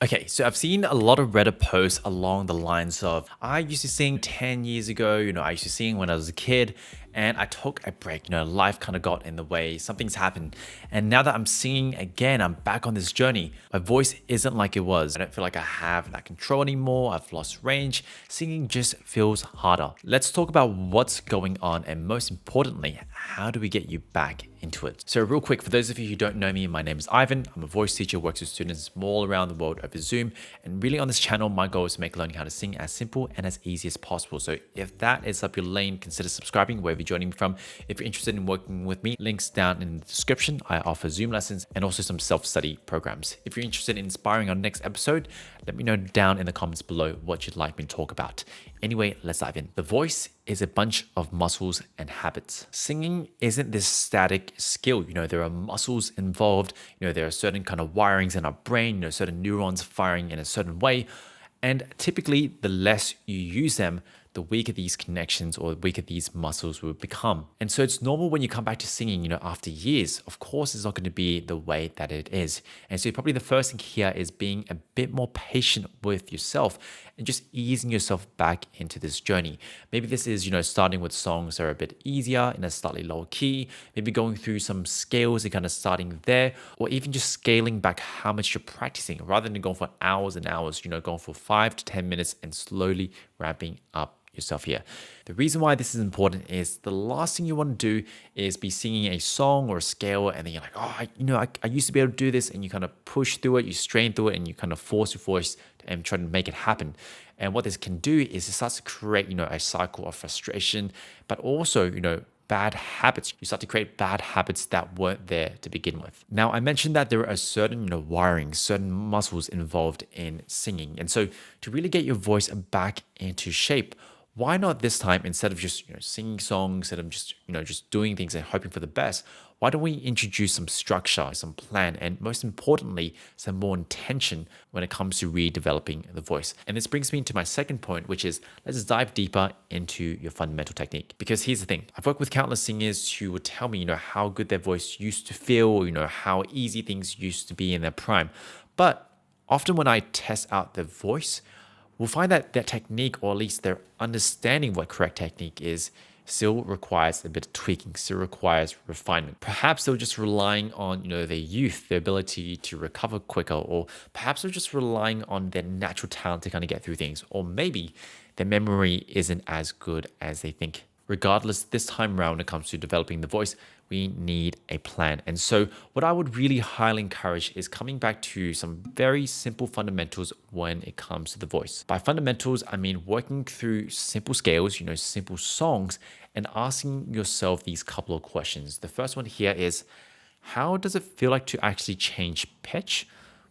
Okay, so I've seen a lot of Reddit posts along the lines of I used to sing 10 years ago, I used to sing when I was a kid, and I took a break, life kind of got in the way, something's happened. And now that I'm singing again, I'm back on this journey. My voice isn't like it was. I don't feel like I have that control anymore. I've lost range. Singing just feels harder. Let's talk about what's going on, and most importantly, how do we get you back into it? So real quick, for those of you who don't know me, my name is Ivan. I'm a voice teacher, works with students all around the world over Zoom. And really on this channel, my goal is to make learning how to sing as simple and as easy as possible. So if that is up your lane, consider subscribing wherever you're joining me from. If you're interested in working with me, links down in the description. I offer Zoom lessons and also some self-study programs. If you're interested in inspiring our next episode, let me know down in the comments below what you'd like me to talk about. Anyway, let's dive in. The voice is a bunch of muscles and habits. Singing isn't this static skill. There are muscles involved. There are certain kind of wirings in our brain, certain neurons firing in a certain way. And typically, the less you use them, the weaker these connections or the weaker these muscles will become. And so it's normal when you come back to singing, after years, of course, it's not going to be the way that it is. And so probably the first thing here is being a bit more patient with yourself and just easing yourself back into this journey. Maybe this is, starting with songs that are a bit easier in a slightly lower key, maybe going through some scales and kind of starting there, or even just scaling back how much you're practicing rather than going for hours and hours, going for 5 to 10 minutes and slowly ramping up yourself here. The reason why this is important is the last thing you want to do is be singing a song or a scale and then you're like, I used to be able to do this, and you kind of push through it, you strain through it, and you kind of force your voice and try to make it happen. And what this can do is it starts to create, a cycle of frustration, but also, bad habits. You start to create bad habits that weren't there to begin with. Now, I mentioned that there are certain, wirings, certain muscles involved in singing. And so to really get your voice back into shape, why not this time, instead of just singing songs, instead of just doing things and hoping for the best, why don't we introduce some structure, some plan, and most importantly, some more intention when it comes to redeveloping the voice? And this brings me to my second point, which is let's dive deeper into your fundamental technique. Because here's the thing, I've worked with countless singers who would tell me, how good their voice used to feel, how easy things used to be in their prime. But often when I test out their voice, we'll find that their technique, or at least their understanding what correct technique is, still requires a bit of tweaking, still requires refinement. Perhaps they're just relying on, their youth, their ability to recover quicker, or perhaps they're just relying on their natural talent to kind of get through things, or maybe their memory isn't as good as they think. Regardless, this time around when it comes to developing the voice, we need a plan. And so what I would really highly encourage is coming back to some very simple fundamentals when it comes to the voice. By fundamentals, I mean working through simple scales, simple songs, and asking yourself these couple of questions. The first one here is, how does it feel like to actually change pitch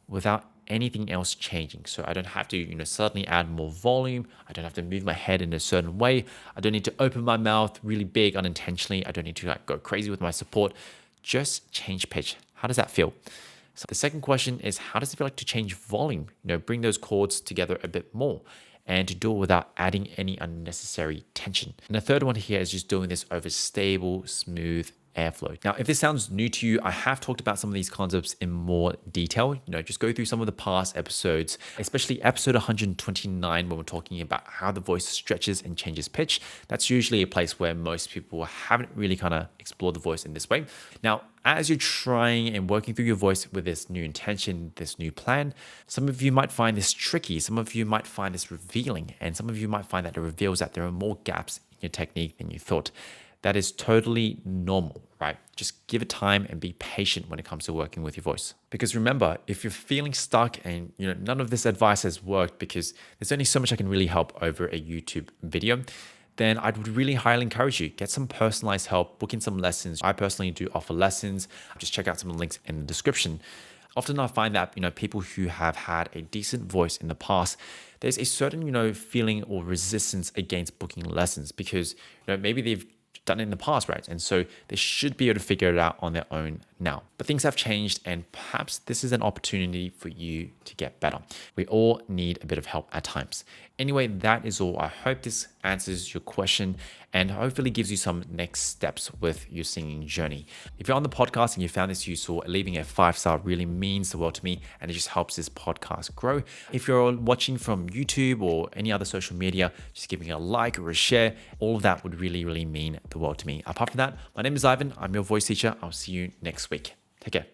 without anything else changing? So I don't have to, suddenly add more volume. I don't have to move my head in a certain way. I don't need to open my mouth really big unintentionally. I don't need to go crazy with my support. Just change pitch. How does that feel? So the second question is, how does it feel like to change volume? Bring those chords together a bit more, and to do it without adding any unnecessary tension. And the third one here is just doing this over stable, smooth airflow. Now, if this sounds new to you, I have talked about some of these concepts in more detail. Just go through some of the past episodes, especially episode 129, when we're talking about how the voice stretches and changes pitch. That's usually a place where most people haven't really kind of explored the voice in this way. Now, as you're trying and working through your voice with this new intention, this new plan, some of you might find this tricky, some of you might find this revealing, and some of you might find that it reveals that there are more gaps in your technique than you thought. That is totally normal, right? Just give it time and be patient when it comes to working with your voice. Because remember, if you're feeling stuck and none of this advice has worked because there's only so much I can really help over a YouTube video, then I would really highly encourage you, get some personalized help, book in some lessons. I personally do offer lessons. Just check out some of the links in the description. Often I find that, people who have had a decent voice in the past, there's a certain, feeling or resistance against booking lessons because, maybe they've done it in the past, right? And so they should be able to figure it out on their own now. But things have changed, and perhaps this is an opportunity for you to get better. We all need a bit of help at times. Anyway, that is all. I hope this answers your question. and hopefully gives you some next steps with your singing journey. If you're on the podcast and you found this useful, leaving a 5-star really means the world to me, and it just helps this podcast grow. If you're watching from YouTube or any other social media, just giving a like or a share, all of that would really, really mean the world to me. Apart from that, my name is Ivan. I'm your voice teacher. I'll see you next week. Take care.